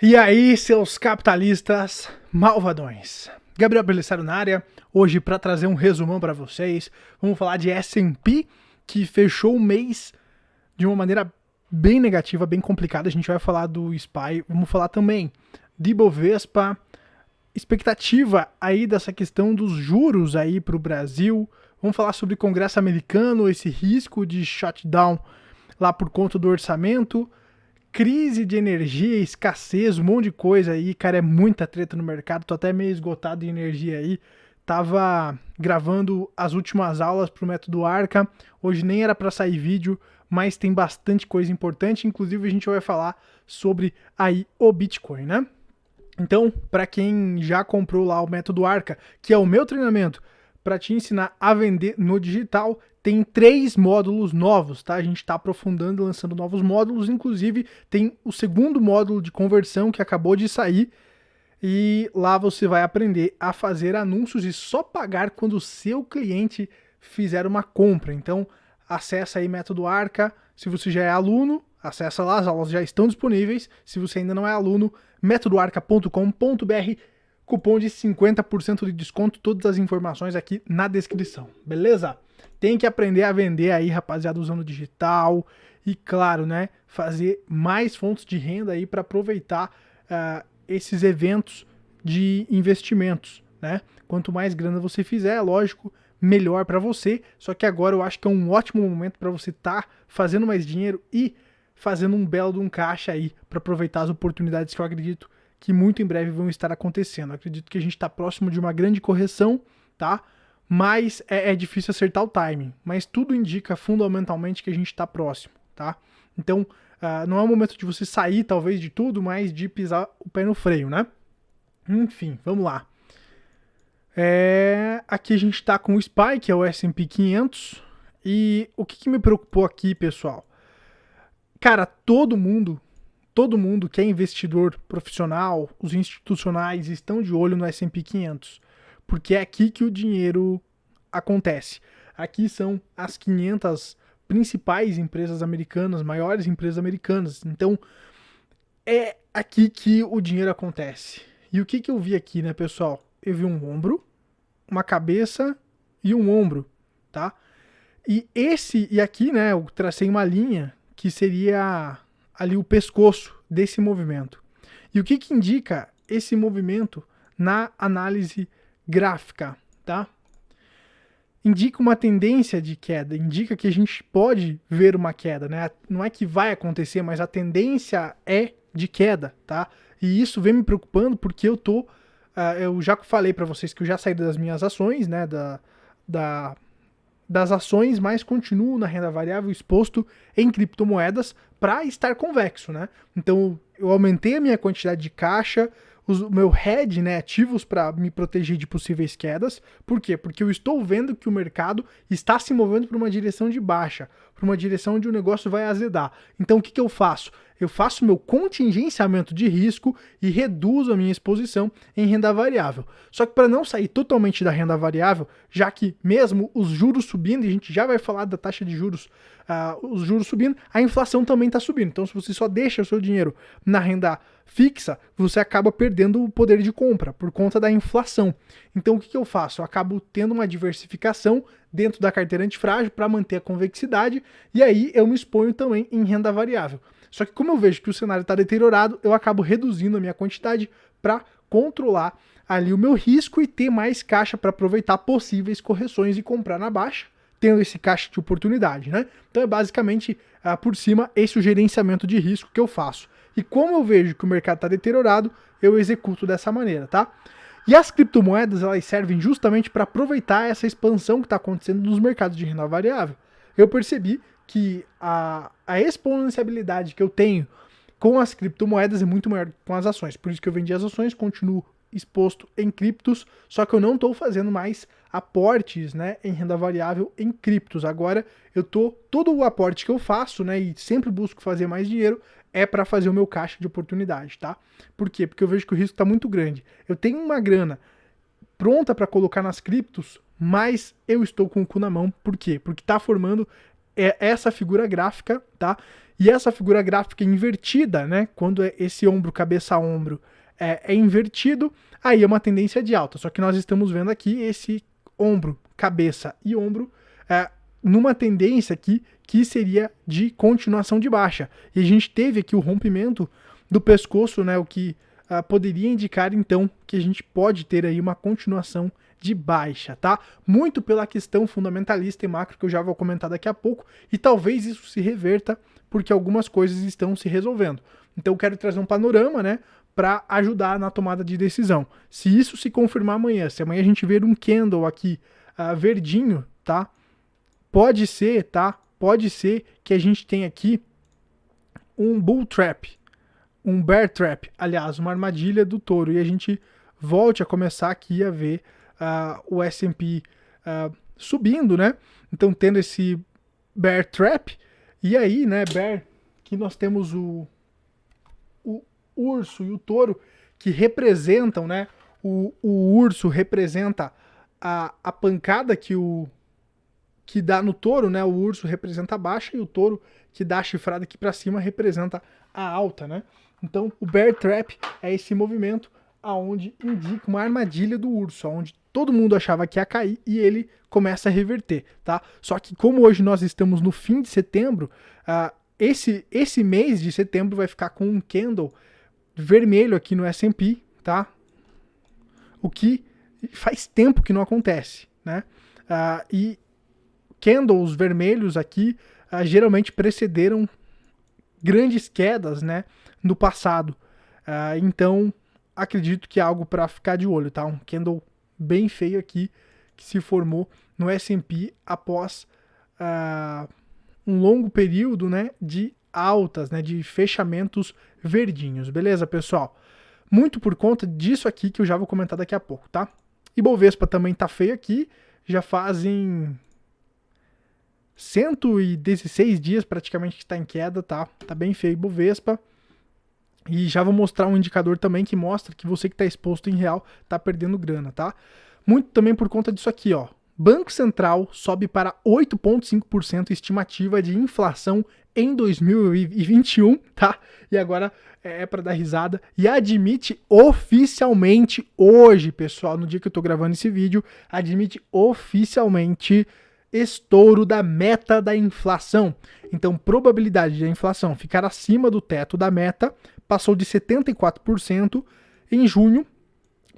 E aí, seus capitalistas malvadões? Gabriel Belisário na área, hoje para trazer um resumão para vocês. Vamos falar de S&P, que fechou o mês de uma maneira bem negativa, bem complicada. A gente vai falar do SPY, vamos falar também de Bovespa, expectativa aí dessa questão dos juros aí para o Brasil. Vamos falar sobre o Congresso americano, esse risco de shutdown lá por conta do orçamento. Crise de energia, escassez, um monte de coisa aí, cara, é muita treta no mercado, tô até meio esgotado de energia aí. Tava gravando as últimas aulas pro método Arca, hoje nem era para sair vídeo, mas tem bastante coisa importante, inclusive a gente vai falar sobre aí o Bitcoin, né? Então, para quem já comprou lá o método Arca, que é o meu treinamento para te ensinar a vender no digital, tem 3 módulos novos, tá? A gente está aprofundando, lançando novos módulos, inclusive tem o segundo módulo de conversão que acabou de sair, e lá você vai aprender a fazer anúncios e só pagar quando o seu cliente fizer uma compra. Então, acessa aí método Arca. Se você já é aluno, acessa lá, as aulas já estão disponíveis. Se você ainda não é aluno, métodoarca.com.br, cupom de 50% de desconto, todas as informações aqui na descrição, beleza? Tem que aprender a vender aí, rapaziada, usando digital e, claro, né, fazer mais fontes de renda aí para aproveitar esses eventos de investimentos, né? Quanto mais grana você fizer, lógico, melhor para você. Só que agora eu acho que é um ótimo momento para você estar fazendo mais dinheiro e fazendo um belo de um caixa aí para aproveitar as oportunidades que eu acredito que muito em breve vão estar acontecendo. Eu acredito que a gente está próximo de uma grande correção, tá? Mas é difícil acertar o timing. Mas tudo indica fundamentalmente que a gente está próximo, tá? Então, não é o momento de você sair, talvez, de tudo, mas de pisar o pé no freio, né? Enfim, vamos lá. Aqui a gente está com o SPY, que é o S&P 500. E o que me preocupou aqui, pessoal? Cara, todo mundo que é investidor profissional, os institucionais, estão de olho no S&P 500, porque é aqui que o dinheiro acontece. Aqui são as 500 principais empresas americanas, maiores empresas americanas. Então, é aqui que o dinheiro acontece. E o que eu vi aqui, né, pessoal? Eu vi um ombro, uma cabeça e um ombro, tá? E aqui, né, eu tracei uma linha que seria ali o pescoço desse movimento. E o que indica esse movimento na análise gráfica, tá? Indica uma tendência de queda, indica que a gente pode ver uma queda, né? Não é que vai acontecer, mas a tendência é de queda, tá? E isso vem me preocupando porque eu já falei para vocês que eu já saí das minhas ações, né? Das ações, mas continuo na renda variável exposto em criptomoedas para estar convexo, né? Então eu aumentei a minha quantidade de caixa, o meu hedge, né, ativos para me proteger de possíveis quedas. Por quê? Porque eu estou vendo que o mercado está se movendo para uma direção de baixa, para uma direção onde o negócio vai azedar. Então o que eu faço? Eu faço meu contingenciamento de risco e reduzo a minha exposição em renda variável. Só que para não sair totalmente da renda variável, já que mesmo os juros subindo, e a gente já vai falar da taxa de juros, os juros subindo, a inflação também está subindo. Então se você só deixa o seu dinheiro na renda fixa, você acaba perdendo o poder de compra por conta da inflação. Então o que eu faço? Eu acabo tendo uma diversificação dentro da carteira antifrágil para manter a convexidade, e aí eu me exponho também em renda variável. Só que como eu vejo que o cenário está deteriorado, eu acabo reduzindo a minha quantidade para controlar ali o meu risco e ter mais caixa para aproveitar possíveis correções e comprar na baixa, tendo esse caixa de oportunidade, né? Então é basicamente, por cima, esse o gerenciamento de risco que eu faço. E como eu vejo que o mercado está deteriorado, eu executo dessa maneira, tá? E as criptomoedas, elas servem justamente para aproveitar essa expansão que está acontecendo nos mercados de renda variável. Eu percebi que a exponenciabilidade que eu tenho com as criptomoedas é muito maior que com as ações. Por isso que eu vendi as ações, continuo exposto em criptos, só que eu não estou fazendo mais aportes, né, em renda variável em criptos. Agora todo o aporte que eu faço, né, e sempre busco fazer mais dinheiro, é para fazer o meu caixa de oportunidade, tá? Por quê? Porque eu vejo que o risco está muito grande. Eu tenho uma grana pronta para colocar nas criptos, mas eu estou com o cu na mão. Por quê? Porque está formando essa figura gráfica, tá? E essa figura gráfica invertida, né, quando esse ombro, cabeça a ombro é invertido, aí é uma tendência de alta. Só que nós estamos vendo aqui esse ombro, cabeça e ombro numa tendência aqui que seria de continuação de baixa. E a gente teve aqui o rompimento do pescoço, né, o que poderia indicar então que a gente pode ter aí uma continuação de baixa, tá? Muito pela questão fundamentalista e macro que eu já vou comentar daqui a pouco, e talvez isso se reverta porque algumas coisas estão se resolvendo. Então eu quero trazer um panorama, né, para ajudar na tomada de decisão. Se isso se confirmar amanhã, se amanhã a gente ver um candle aqui verdinho, tá? Pode ser, tá? Pode ser que a gente tenha aqui um bull trap, um bear trap, aliás, uma armadilha do touro, e a gente volte a começar aqui a ver o S&P subindo, né? Então tendo esse bear trap, e aí, né, bear, que nós temos o urso e o touro, que representam, né? O urso representa a pancada que dá no touro, né? O urso representa a baixa e o touro que dá a chifrada aqui para cima representa a alta, né? Então o bear trap é esse movimento aonde indica uma armadilha do urso, onde todo mundo achava que ia cair e ele começa a reverter, tá? Só que como hoje nós estamos no fim de setembro, esse mês de setembro vai ficar com um candle vermelho aqui no S&P, tá? O que faz tempo que não acontece, né? E candles vermelhos aqui geralmente precederam grandes quedas, né, no passado. Então, acredito que é algo para ficar de olho, tá? Um candle bem feio aqui que se formou no S&P após um longo período, né, de altas, né, de fechamentos verdinhos. Beleza, pessoal? Muito por conta disso aqui que eu já vou comentar daqui a pouco, tá? Ibovespa também tá feio aqui, já fazem 116 dias praticamente que está em queda, tá? Tá bem feio Ibovespa. E já vou mostrar um indicador também que mostra que você que está exposto em real tá perdendo grana, tá? Muito também por conta disso aqui, ó. Banco Central sobe para 8,5% estimativa de inflação em 2021, tá? E agora é para dar risada. E admite oficialmente hoje, pessoal, no dia que eu tô gravando esse vídeo, admite oficialmente estouro da meta da inflação. Então, probabilidade de a inflação ficar acima do teto da meta passou de 74% em junho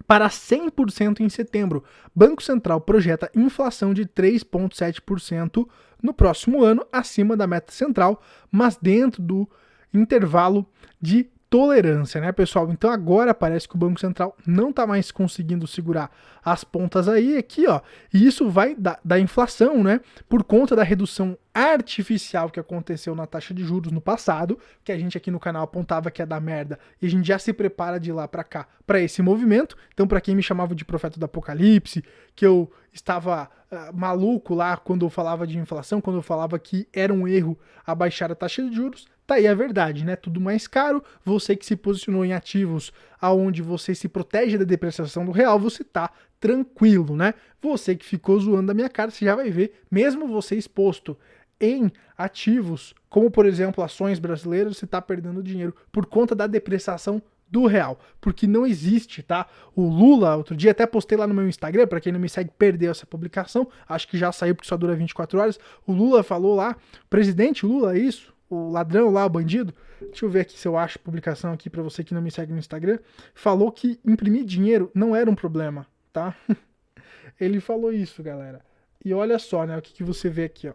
para 100% em setembro. Banco Central projeta inflação de 3,7% no próximo ano, acima da meta central, mas dentro do intervalo de tolerância, né, pessoal? Então agora parece que o Banco Central não está mais conseguindo segurar as pontas aí, aqui, ó, e isso vai da inflação, né, por conta da redução artificial que aconteceu na taxa de juros no passado, que a gente aqui no canal apontava que ia dar merda, e a gente já se prepara de lá para cá para esse movimento. Então, para quem me chamava de profeta do apocalipse, que eu estava maluco lá quando eu falava de inflação, quando eu falava que era um erro abaixar a taxa de juros, tá aí a verdade, né? Tudo mais caro. Você que se posicionou em ativos aonde você se protege da depreciação do real, você tá tranquilo, né? Você que ficou zoando da minha cara, você já vai ver, mesmo você exposto em ativos, como por exemplo ações brasileiras, você está perdendo dinheiro por conta da depreciação do real, porque não existe, tá? O Lula, outro dia até postei lá no meu Instagram, para quem não me segue, perdeu essa publicação, acho que já saiu porque só dura 24 horas, o Lula falou lá, presidente Lula, isso, o ladrão lá, o bandido, deixa eu ver aqui se eu acho a publicação aqui para você que não me segue no Instagram, falou que imprimir dinheiro não era um problema, tá? Ele falou isso, galera. E olha só, né, o que você vê aqui, ó.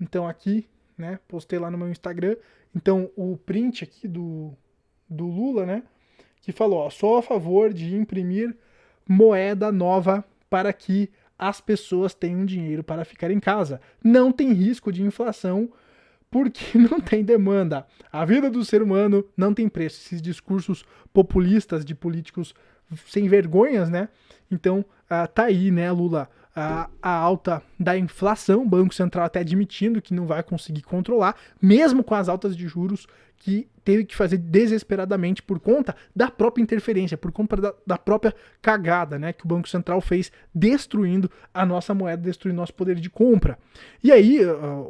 Então aqui, né, postei lá no meu Instagram, então o print aqui do Lula, né, que falou, ó, sou a favor de imprimir moeda nova para que as pessoas tenham dinheiro para ficar em casa. Não tem risco de inflação porque não tem demanda. A vida do ser humano não tem preço. Esses discursos populistas de políticos sem vergonhas, né? Então, tá aí, né, Lula, a alta da inflação, o Banco Central até admitindo que não vai conseguir controlar, mesmo com as altas de juros que teve que fazer desesperadamente por conta da própria interferência, por conta da própria cagada, né, que o Banco Central fez destruindo a nossa moeda, destruindo nosso poder de compra. E aí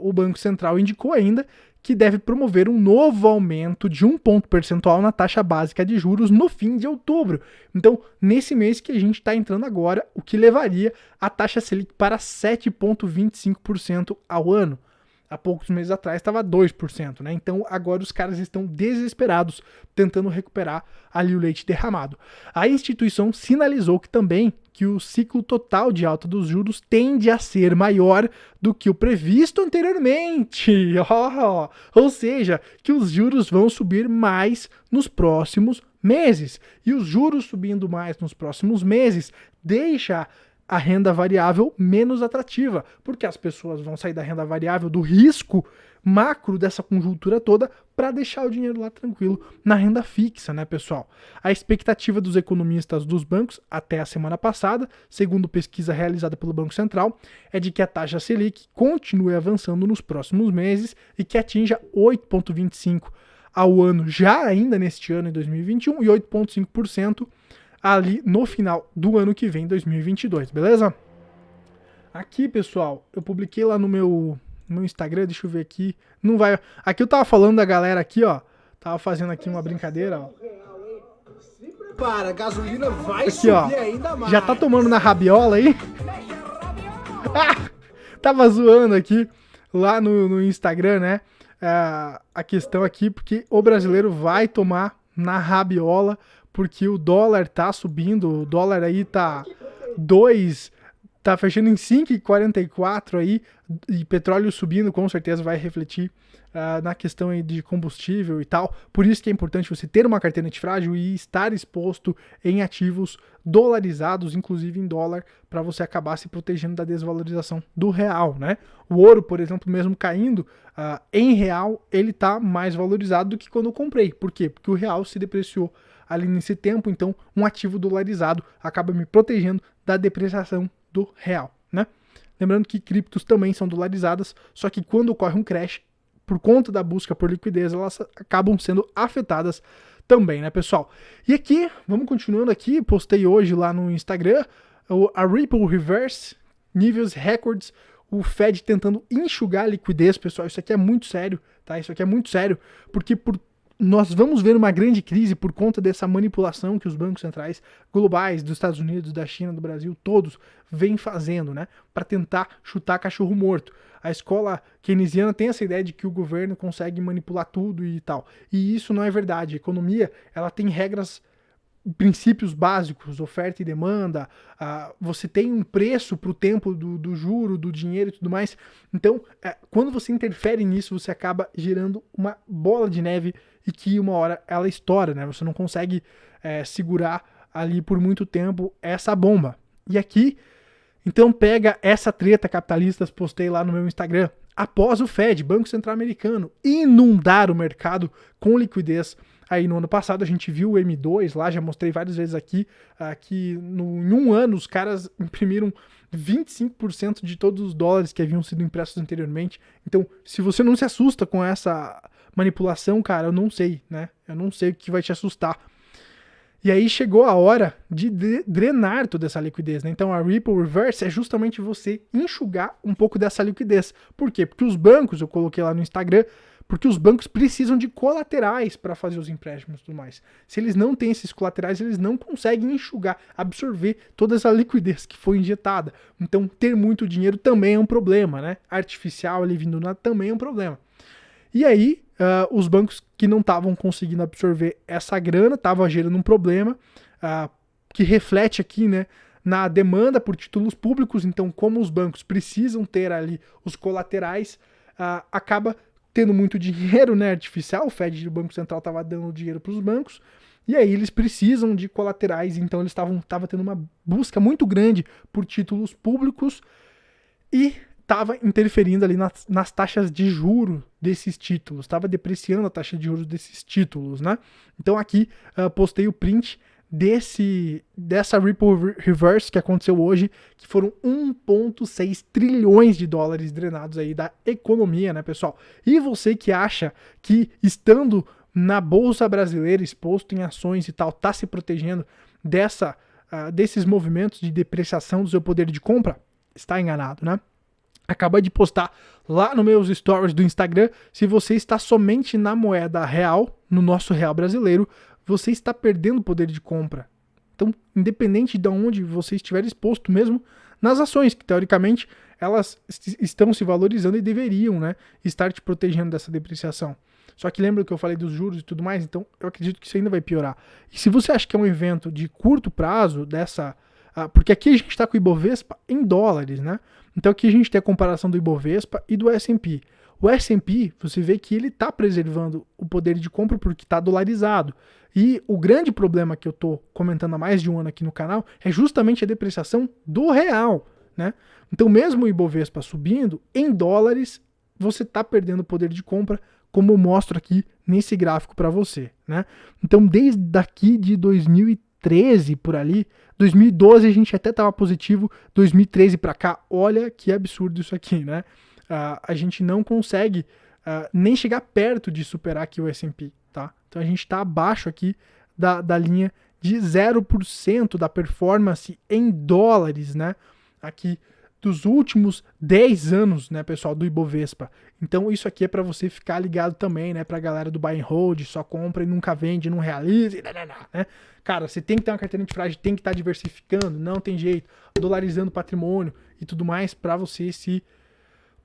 o Banco Central indicou ainda que deve promover um novo aumento de 1 ponto percentual na taxa básica de juros no fim de outubro. Então, nesse mês que a gente está entrando agora, o que levaria a taxa Selic para 7,25% ao ano. Há poucos meses atrás estava 2%, né? Então agora os caras estão desesperados tentando recuperar ali o leite derramado. A instituição sinalizou que o ciclo total de alta dos juros tende a ser maior do que o previsto anteriormente. Ou seja, que os juros vão subir mais nos próximos meses. E os juros subindo mais nos próximos meses deixa a renda variável menos atrativa, porque as pessoas vão sair da renda variável, do risco macro dessa conjuntura toda, para deixar o dinheiro lá tranquilo na renda fixa, né, pessoal? A expectativa dos economistas dos bancos até a semana passada, segundo pesquisa realizada pelo Banco Central, é de que a taxa Selic continue avançando nos próximos meses e que atinja 8,25% ao ano, já ainda neste ano, em 2021, e 8,5% ali no final do ano que vem, 2022, beleza? Aqui, pessoal, eu publiquei lá no meu Instagram, deixa eu ver aqui, não vai... Aqui eu tava falando da galera aqui, ó, tava fazendo aqui uma brincadeira, ó. Para, a gasolina vai aqui, subir ó, ainda mais. já tá tomando na rabiola aí? Tava zoando aqui, lá no Instagram, né, a questão aqui, porque o brasileiro vai tomar na rabiola, porque o dólar tá subindo, o dólar aí tá fechando em 5,44 aí, e petróleo subindo com certeza vai refletir na questão aí de combustível e tal. Por isso que é importante você ter uma carteira antifrágil e estar exposto em ativos dolarizados, inclusive em dólar, para você acabar se protegendo da desvalorização do real, né? O ouro, por exemplo, mesmo caindo em real, ele tá mais valorizado do que quando eu comprei. Por quê? Porque o real se depreciou ali nesse tempo, então um ativo dolarizado acaba me protegendo da depreciação do real, né? Lembrando que criptos também são dolarizadas, só que quando ocorre um crash, por conta da busca por liquidez, elas acabam sendo afetadas também, né, pessoal? E aqui, vamos continuando aqui, postei hoje lá no Instagram, a Ripple Reverse, níveis records, o Fed tentando enxugar a liquidez, pessoal, isso aqui é muito sério, tá? Isso aqui é muito sério, porque nós vamos ver uma grande crise por conta dessa manipulação que os bancos centrais globais dos Estados Unidos, da China, do Brasil, todos vêm fazendo, né, para tentar chutar cachorro morto. A escola keynesiana tem essa ideia de que o governo consegue manipular tudo e tal. E isso não é verdade. A economia, ela tem regras, princípios básicos, oferta e demanda, você tem um preço para o tempo do juro, do dinheiro e tudo mais. Então, quando você interfere nisso, você acaba gerando uma bola de neve e que uma hora ela estoura, né? Você não consegue segurar ali por muito tempo essa bomba. E aqui, então pega essa treta capitalista, postei lá no meu Instagram, após o Fed, Banco Central Americano, inundar o mercado com liquidez. Aí no ano passado a gente viu o M2 lá, já mostrei várias vezes aqui, que em um ano os caras imprimiram 25% de todos os dólares que haviam sido impressos anteriormente. Então, se você não se assusta com essa manipulação, cara, eu não sei, né? Eu não sei o que vai te assustar. E aí chegou a hora de drenar toda essa liquidez, né? Então a Ripple Reverse é justamente você enxugar um pouco dessa liquidez. Por quê? Porque os bancos, eu coloquei lá no Instagram, porque os bancos precisam de colaterais para fazer os empréstimos e tudo mais. Se eles não têm esses colaterais, eles não conseguem enxugar, absorver toda essa liquidez que foi injetada. Então ter muito dinheiro também é um problema, né? Artificial ali vindo nada também é um problema. E aí, os bancos que não estavam conseguindo absorver essa grana, estavam gerando um problema que reflete aqui, né, na demanda por títulos públicos. Então, como os bancos precisam ter ali os colaterais, acaba tendo muito dinheiro, né, artificial. O Fed, o Banco Central, estava dando dinheiro para os bancos, e aí eles precisam de colaterais. Então, eles estavam tendo uma busca muito grande por títulos públicos e estava interferindo ali nas taxas de juros desses títulos, estava depreciando a taxa de juros desses títulos, né? Então aqui postei o print dessa Ripple Reverse que aconteceu hoje, que foram 1,6 trilhões de dólares drenados aí da economia, né, pessoal? E você que acha que estando na Bolsa Brasileira, exposto em ações e tal, tá se protegendo desses movimentos de depreciação do seu poder de compra, está enganado, né? Acabei de postar lá nos meus stories do Instagram. Se você está somente na moeda real, no nosso real brasileiro, você está perdendo poder de compra. Então, independente de onde você estiver exposto, mesmo nas ações, que teoricamente elas estão se valorizando e deveriam, né, estar te protegendo dessa depreciação. Só que lembra que eu falei dos juros e tudo mais? Então, eu acredito que isso ainda vai piorar. E se você acha que é um evento de curto prazo, porque aqui a gente está com o Ibovespa em dólares, né? Então aqui a gente tem a comparação do Ibovespa e do S&P. O S&P, você vê que ele está preservando o poder de compra porque está dolarizado. E o grande problema que eu estou comentando há mais de um ano aqui no canal é justamente a depreciação do real, né? Então mesmo o Ibovespa subindo, em dólares, você está perdendo o poder de compra, como eu mostro aqui nesse gráfico para você, né? Então desde aqui de 2013 por ali, 2012 a gente até estava positivo, 2013 para cá, olha que absurdo isso aqui, né? A gente não consegue nem chegar perto de superar aqui o S&P, tá? Então a gente está abaixo aqui da linha de 0% da performance em dólares, né? Aqui dos últimos 10 anos, né, pessoal, do Ibovespa. Então isso aqui é para você ficar ligado também, né, pra galera do buy and hold, só compra e nunca vende, não realiza, né? Cara, você tem que ter uma carteira antifrágil, tem que estar diversificando, não tem jeito, dolarizando o patrimônio e tudo mais para você se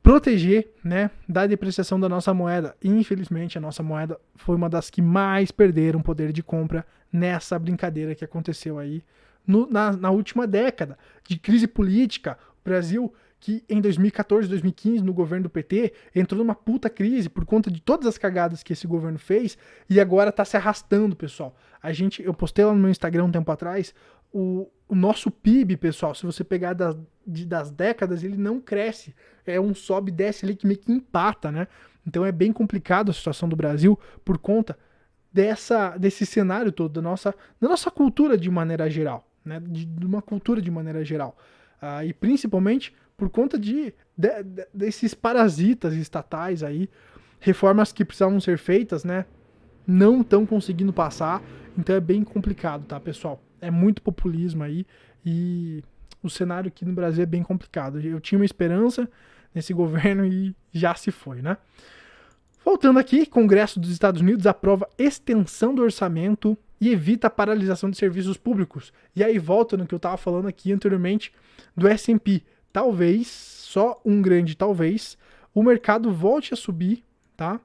proteger, né, da depreciação da nossa moeda. E, infelizmente, a nossa moeda foi uma das que mais perderam poder de compra nessa brincadeira que aconteceu aí na última década de crise política. O Brasil, que em 2014, 2015, no governo do PT, entrou numa puta crise por conta de todas as cagadas que esse governo fez e agora tá se arrastando, pessoal. Eu postei lá no meu Instagram um tempo atrás, o nosso PIB, pessoal, se você pegar das décadas, ele não cresce. É um sobe e desce ali que meio que empata, né? Então é bem complicado a situação do Brasil por conta desse cenário todo, da nossa cultura de maneira geral, né? De uma cultura de maneira geral. E principalmente por conta desses parasitas estatais aí, reformas que precisavam ser feitas, né? Não estão conseguindo passar, então é bem complicado, tá, pessoal? É muito populismo aí e o cenário aqui no Brasil é bem complicado. Eu tinha uma esperança nesse governo e já se foi, né? Voltando aqui, Congresso dos Estados Unidos aprova extensão do orçamento e evita a paralisação de serviços públicos. E aí volta no que eu estava falando aqui anteriormente do S&P. Talvez, só um grande talvez, o mercado volte a subir, tá?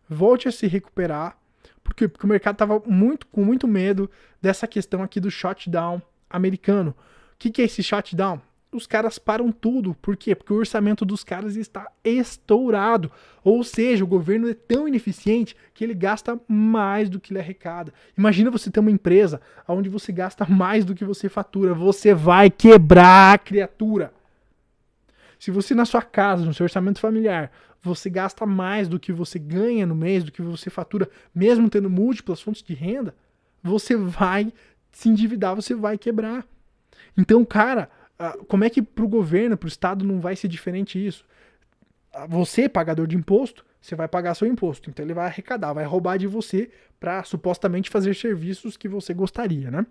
Volte a se recuperar. Por quê? Porque o mercado estava com muito medo dessa questão aqui do shutdown americano. O que é esse shutdown? Os caras param tudo. Por quê? Porque o orçamento dos caras está estourado. Ou seja, o governo é tão ineficiente que ele gasta mais do que ele arrecada. Imagina você ter uma empresa onde você gasta mais do que você fatura. Você vai quebrar, criatura. Se você na sua casa, no seu orçamento familiar, você gasta mais do que você ganha no mês, do que você fatura, mesmo tendo múltiplas fontes de renda, você vai se endividar, você vai quebrar. Então, cara, como é que para o governo, para o Estado não vai ser diferente isso? Você, pagador de imposto, você vai pagar seu imposto. Então ele vai arrecadar, vai roubar de você para supostamente fazer serviços que você gostaria, né?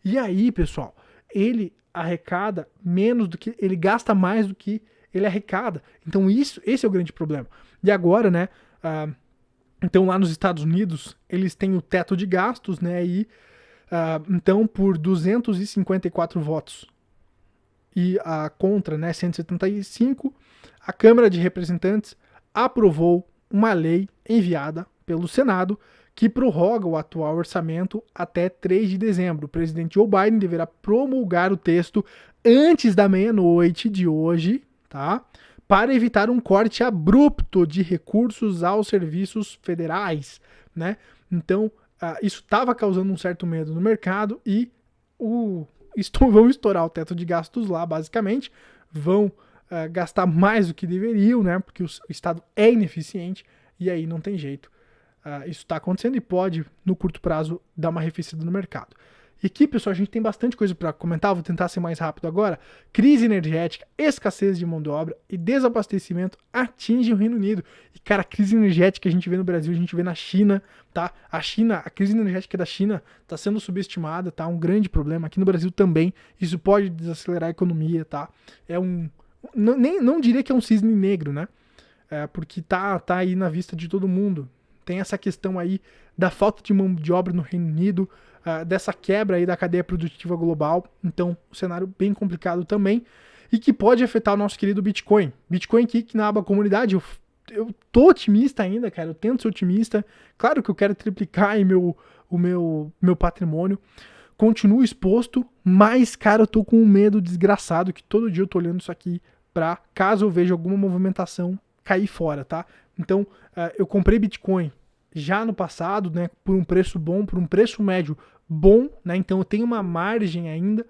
E aí, pessoal, ele arrecada menos do que... Ele gasta mais do que ele arrecada. Então esse é o grande problema. E agora, né? Então lá nos Estados Unidos, eles têm o teto de gastos, né? E então por 254 votos e contra, né, 175, a Câmara de Representantes aprovou uma lei enviada pelo Senado que prorroga o atual orçamento até 3 de dezembro. O presidente Joe Biden deverá promulgar o texto antes da meia-noite de hoje, tá? Para evitar um corte abrupto de recursos aos serviços federais, né? Então, isso estava causando um certo medo no mercado e vão estourar o teto de gastos lá, basicamente, vão gastar mais do que deveriam, né? Porque o Estado é ineficiente e aí não tem jeito. Isso está acontecendo e pode, no curto prazo, dar uma arrefecida no mercado. E aqui, pessoal, a gente tem bastante coisa para comentar, vou tentar ser mais rápido agora. Crise energética, escassez de mão de obra e desabastecimento atingem o Reino Unido. E, cara, a crise energética a gente vê no Brasil, a gente vê na China, tá? A crise energética da China está sendo subestimada, tá? Um grande problema. Aqui no Brasil também, isso pode desacelerar a economia, tá? É um não diria que é um cisne negro, né? Porque tá aí na vista de todo mundo. Tem essa questão aí da falta de mão de obra no Reino Unido, dessa quebra aí da cadeia produtiva global. Então, um cenário bem complicado também e que pode afetar o nosso querido Bitcoin. Bitcoin aqui que na aba comunidade eu tô otimista ainda, cara. Eu tento ser otimista. Claro que eu quero triplicar aí o meu patrimônio. Continuo exposto, mas, cara, eu tô com um medo desgraçado que todo dia eu tô olhando isso aqui pra, caso eu veja alguma movimentação, cair fora, tá? Então, eu comprei Bitcoin já no passado, né, por um preço bom, por um preço médio bom, né? Então eu tenho uma margem ainda,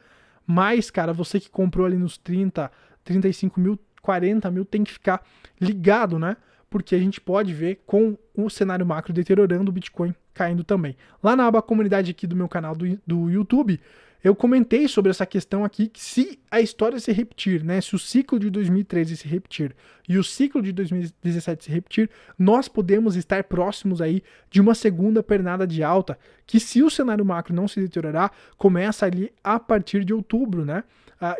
mas, cara, você que comprou ali nos 30, 35 mil, 40 mil, tem que ficar ligado, né? Porque a gente pode ver com o cenário macro deteriorando, o Bitcoin caindo também. Lá na aba comunidade aqui do meu canal do YouTube, eu comentei sobre essa questão aqui, que se a história se repetir, né, se o ciclo de 2013 se repetir e o ciclo de 2017 se repetir, nós podemos estar próximos aí de uma segunda pernada de alta, que se o cenário macro não se deteriorar, começa ali a partir de outubro, né,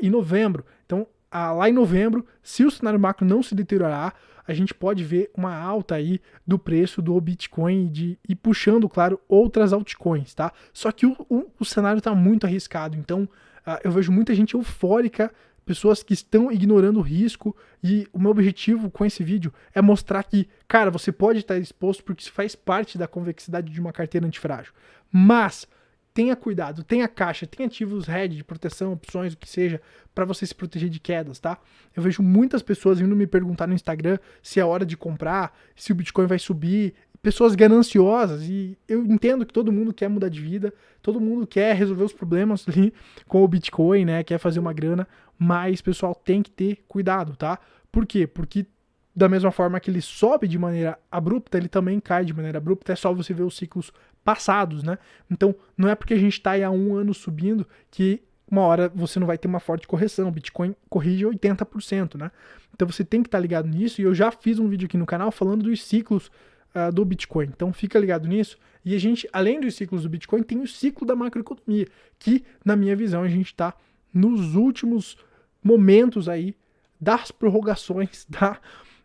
em novembro. Então, lá em novembro, se o cenário macro não se deteriorar, a gente pode ver uma alta aí do preço do Bitcoin e puxando, claro, outras altcoins, tá? Só que o cenário está muito arriscado, então eu vejo muita gente eufórica, pessoas que estão ignorando o risco, e o meu objetivo com esse vídeo é mostrar que, cara, você pode estar exposto porque isso faz parte da convexidade de uma carteira antifrágil, mas tenha cuidado, tenha caixa, tenha ativos hedge de proteção, opções, o que seja, para você se proteger de quedas, tá? Eu vejo muitas pessoas vindo me perguntar no Instagram se é hora de comprar, se o Bitcoin vai subir, pessoas gananciosas, e eu entendo que todo mundo quer mudar de vida, todo mundo quer resolver os problemas ali com o Bitcoin, né? Quer fazer uma grana, mas, pessoal, tem que ter cuidado, tá? Por quê? Porque da mesma forma que ele sobe de maneira abrupta, ele também cai de maneira abrupta, é só você ver os ciclos passados, né? Então, não é porque a gente está aí há um ano subindo que uma hora você não vai ter uma forte correção. O Bitcoin corrige 80%, né? Então você tem que estar ligado nisso, e eu já fiz um vídeo aqui no canal falando dos ciclos do Bitcoin. Então fica ligado nisso. E a gente, além dos ciclos do Bitcoin, tem o ciclo da macroeconomia, que, na minha visão, a gente está nos últimos momentos aí das prorrogações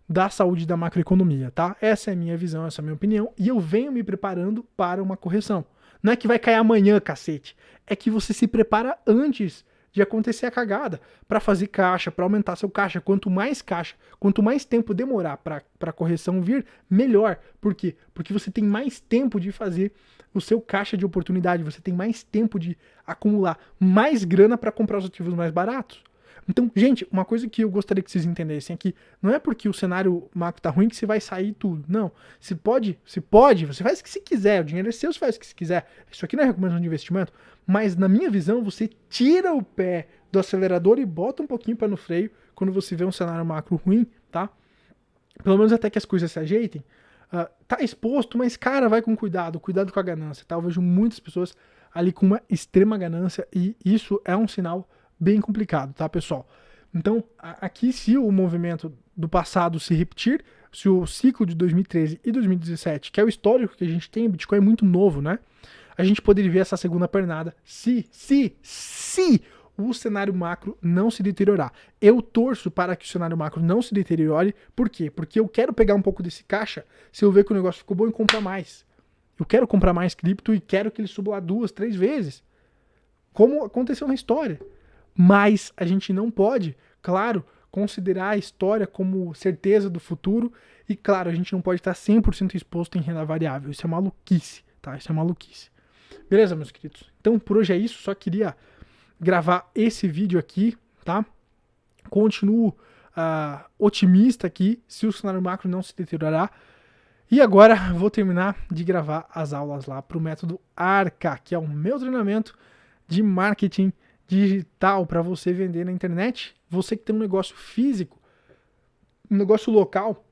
da saúde da macroeconomia, tá? Essa é a minha visão, essa é a minha opinião, e eu venho me preparando para uma correção. Não é que vai cair amanhã, cacete. É que você se prepara antes de acontecer a cagada, para fazer caixa, para aumentar seu caixa. Quanto mais tempo demorar para a correção vir, melhor. Por quê? Porque você tem mais tempo de fazer o seu caixa de oportunidade, você tem mais tempo de acumular mais grana para comprar os ativos mais baratos. Então, gente, uma coisa que eu gostaria que vocês entendessem é que não é porque o cenário macro tá ruim que você vai sair tudo. Não. Você pode, você faz o que você quiser, o dinheiro é seu, você faz o que você quiser. Isso aqui não é recomendação de investimento, mas na minha visão, você tira o pé do acelerador e bota um pouquinho o pé no freio quando você vê um cenário macro ruim, tá? Pelo menos até que as coisas se ajeitem. Tá exposto, mas, cara, vai com cuidado com a ganância, tá? Eu vejo muitas pessoas ali com uma extrema ganância e isso é um sinal bem complicado, tá, pessoal? Então, aqui, se o movimento do passado se repetir, se o ciclo de 2013 e 2017, que é o histórico que a gente tem, o Bitcoin é muito novo, né? A gente poderia ver essa segunda pernada se o cenário macro não se deteriorar. Eu torço para que o cenário macro não se deteriore. Por quê? Porque eu quero pegar um pouco desse caixa, se eu ver que o negócio ficou bom, e comprar mais. Eu quero comprar mais cripto e quero que ele suba lá 2, 3 vezes, como aconteceu na história. Mas a gente não pode, claro, considerar a história como certeza do futuro. E, claro, a gente não pode estar 100% exposto em renda variável. Isso é maluquice, tá? Isso é maluquice. Beleza, meus queridos? Então, por hoje é isso. Só queria gravar esse vídeo aqui, tá? Continuo otimista aqui, se o cenário macro não se deteriorar. E agora vou terminar de gravar as aulas lá para o método ARCA, que é o meu treinamento de marketing digital para você vender na internet. Você que tem um negócio físico, um negócio local,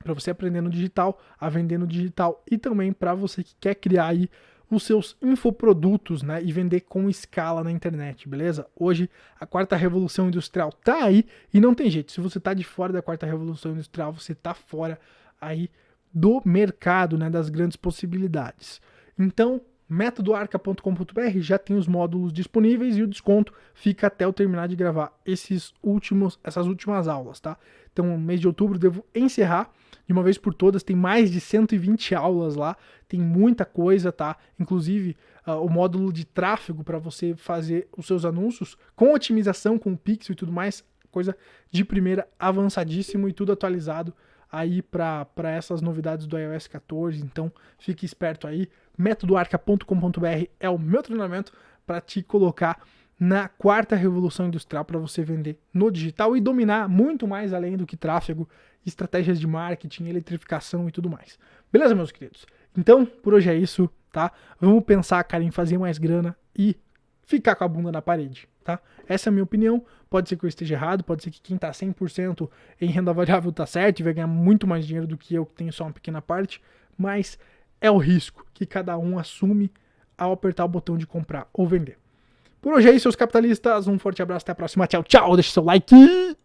para você aprender no digital, a vender no digital, e também para você que quer criar aí os seus infoprodutos, né, e vender com escala na internet, beleza? Hoje a quarta revolução industrial tá aí e não tem jeito. Se você tá de fora da quarta revolução industrial, você tá fora aí do mercado, né, das grandes possibilidades. Então, métodoarca.com.br já tem os módulos disponíveis e o desconto fica até eu terminar de gravar essas últimas aulas, tá? Então, no mês de outubro devo encerrar de uma vez por todas, tem mais de 120 aulas lá, tem muita coisa, tá? Inclusive o módulo de tráfego para você fazer os seus anúncios com otimização, com o Pixel e tudo mais, coisa de primeira, avançadíssimo e tudo atualizado aí para essas novidades do iOS 14, então fique esperto aí. métodoarca.com.br é o meu treinamento para te colocar na quarta revolução industrial para você vender no digital e dominar muito mais além do que tráfego, estratégias de marketing, eletrificação e tudo mais. Beleza, meus queridos? Então, por hoje é isso, tá? Vamos pensar, cara, em fazer mais grana e ficar com a bunda na parede, tá? Essa é a minha opinião. Pode ser que eu esteja errado, pode ser que quem tá 100% em renda variável tá certo e vai ganhar muito mais dinheiro do que eu, que tenho só uma pequena parte, mas é o risco que cada um assume ao apertar o botão de comprar ou vender. Por hoje é isso, seus capitalistas. Um forte abraço, até a próxima. Tchau, tchau. Deixa seu like.